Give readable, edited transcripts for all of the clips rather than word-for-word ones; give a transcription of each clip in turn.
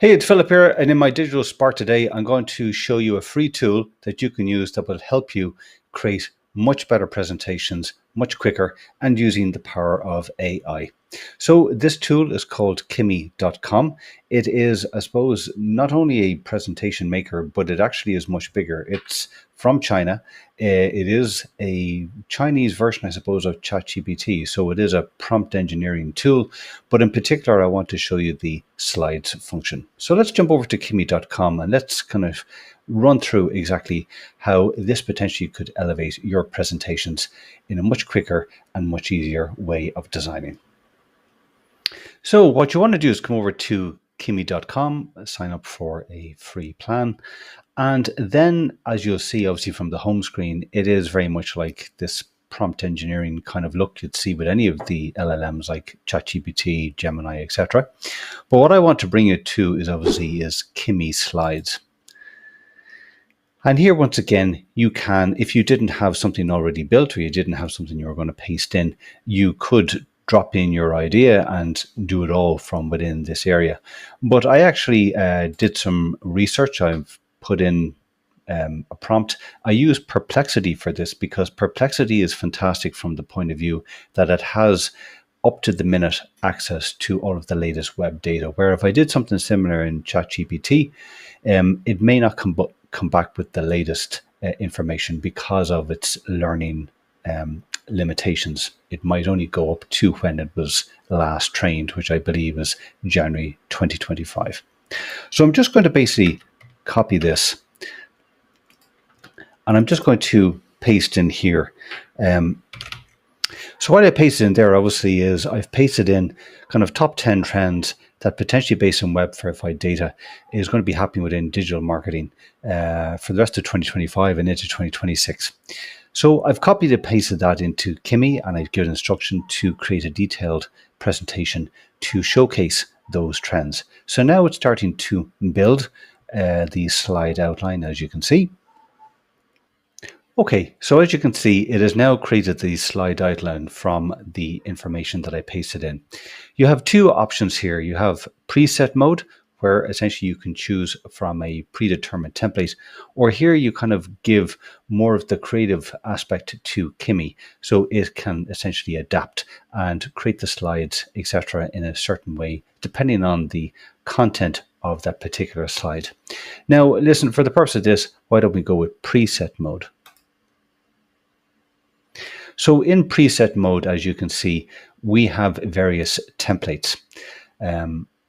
Hey, it's Philip here, and in my digital spark today, I'm going to show you a free tool that you can use that will help you create much better presentations, much quicker, and using the power of AI. So this tool is called Kimi.com. It is, I suppose, not only a presentation maker, but it actually is much bigger. It's from China. It is a Chinese version, I suppose, of ChatGPT. So it is a prompt engineering tool, but in particular, I want to show you the slides function. So let's jump over to Kimi.com and let's kind of run through exactly how this potentially could elevate your presentations in a much quicker and much easier way of designing. So what you want to do is come over to Kimi.com, sign up for a free plan. And then, as you'll see, obviously from the home screen, it is very much like this prompt engineering kind of look you'd see with any of the LLMs like ChatGPT, Gemini, etc. But what I want to bring you to is Kimi Slides. And here, once again, you can, if you didn't have something already built or you didn't have something you were going to paste in, you could drop in your idea and do it all from within this area. But I actually did some research. I've put in a prompt. I use Perplexity for this because Perplexity is fantastic from the point of view that it has up to the minute access to all of the latest web data, where if I did something similar in ChatGPT, it may not come back with the latest information because of its learning limitations. It might only go up to when it was last trained, which I believe is January 2025. So I'm just going to basically copy this and I'm just going to paste in here. So what I pasted in there obviously is I've pasted in kind of top 10 trends that potentially based on web verified data is going to be happening within digital marketing for the rest of 2025 and into 2026. So I've copied and pasted that into Kimi and I've given instruction to create a detailed presentation to showcase those trends. So now it's starting to build the slide outline, as you can see. Okay, so as you can see, it has now created the slide outline from the information that I pasted in. You have two options here. You have preset mode, where essentially you can choose from a predetermined template, or here you kind of give more of the creative aspect to Kimi, so it can essentially adapt and create the slides, etc., in a certain way, depending on the content of that particular slide. Now, listen, for the purpose of this, why don't we go with preset mode? So in preset mode, as you can see, we have various templates.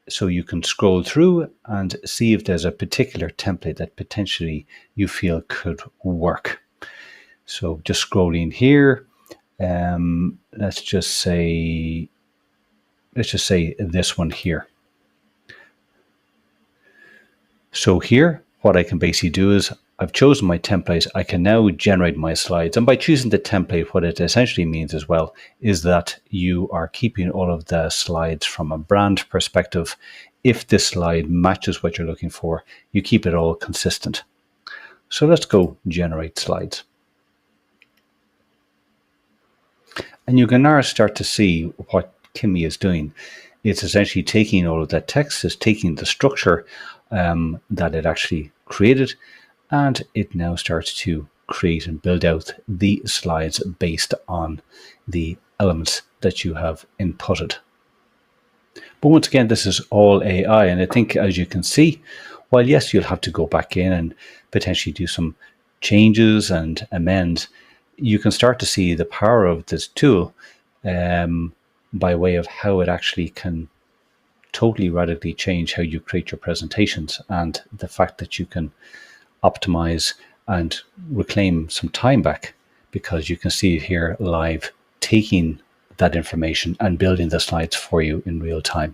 So you can scroll through and see if there's a particular template that potentially you feel could work. So just scrolling here, let's just say this one here. So here, what I can basically do is I've chosen my template. I can now generate my slides. And by choosing the template, what it essentially means as well is that you are keeping all of the slides from a brand perspective. If this slide matches what you're looking for, you keep it all consistent. So let's go generate slides. And you can now start to see what Kimi is doing. It's essentially taking all of that text, it's taking the structure that it actually created, and it now starts to create and build out the slides based on the elements that you have inputted. But once again, this is all AI, and I think, as you can see, while yes, you'll have to go back in and potentially do some changes and amend, you can start to see the power of this tool by way of how it actually can totally radically change how you create your presentations, and the fact that you can optimize and reclaim some time back, because you can see it here live, taking that information and building the slides for you in real time.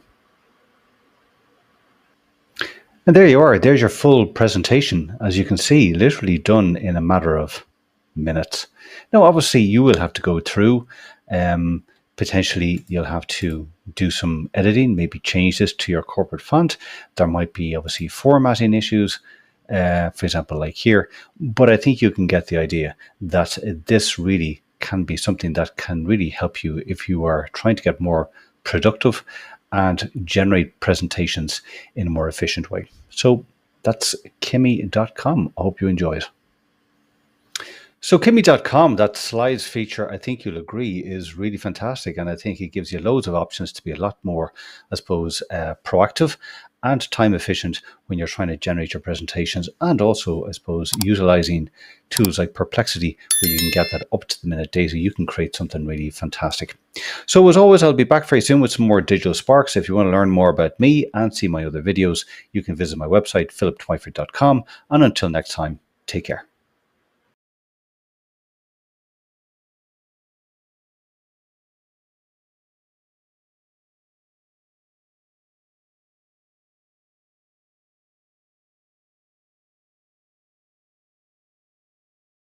And there you are. There's your full presentation, as you can see, literally done in a matter of minutes. Now, obviously, you will have to go through. Potentially, you'll have to do some editing, maybe change this to your corporate font. There might be obviously formatting issues, for example, like here. But I think you can get the idea that this really can be something that can really help you if you are trying to get more productive and generate presentations in a more efficient way. So that's Kimi.com. I hope you enjoy it. So Kimi.com, that slides feature, I think you'll agree, is really fantastic. And I think it gives you loads of options to be a lot more, I suppose, proactive and time efficient when you're trying to generate your presentations. And also, I suppose, utilizing tools like Perplexity, where you can get that up to the minute data. You can create something really fantastic. So as always, I'll be back very soon with some more digital sparks. If you want to learn more about me and see my other videos, you can visit my website, philiptwyford.com. And until next time, take care.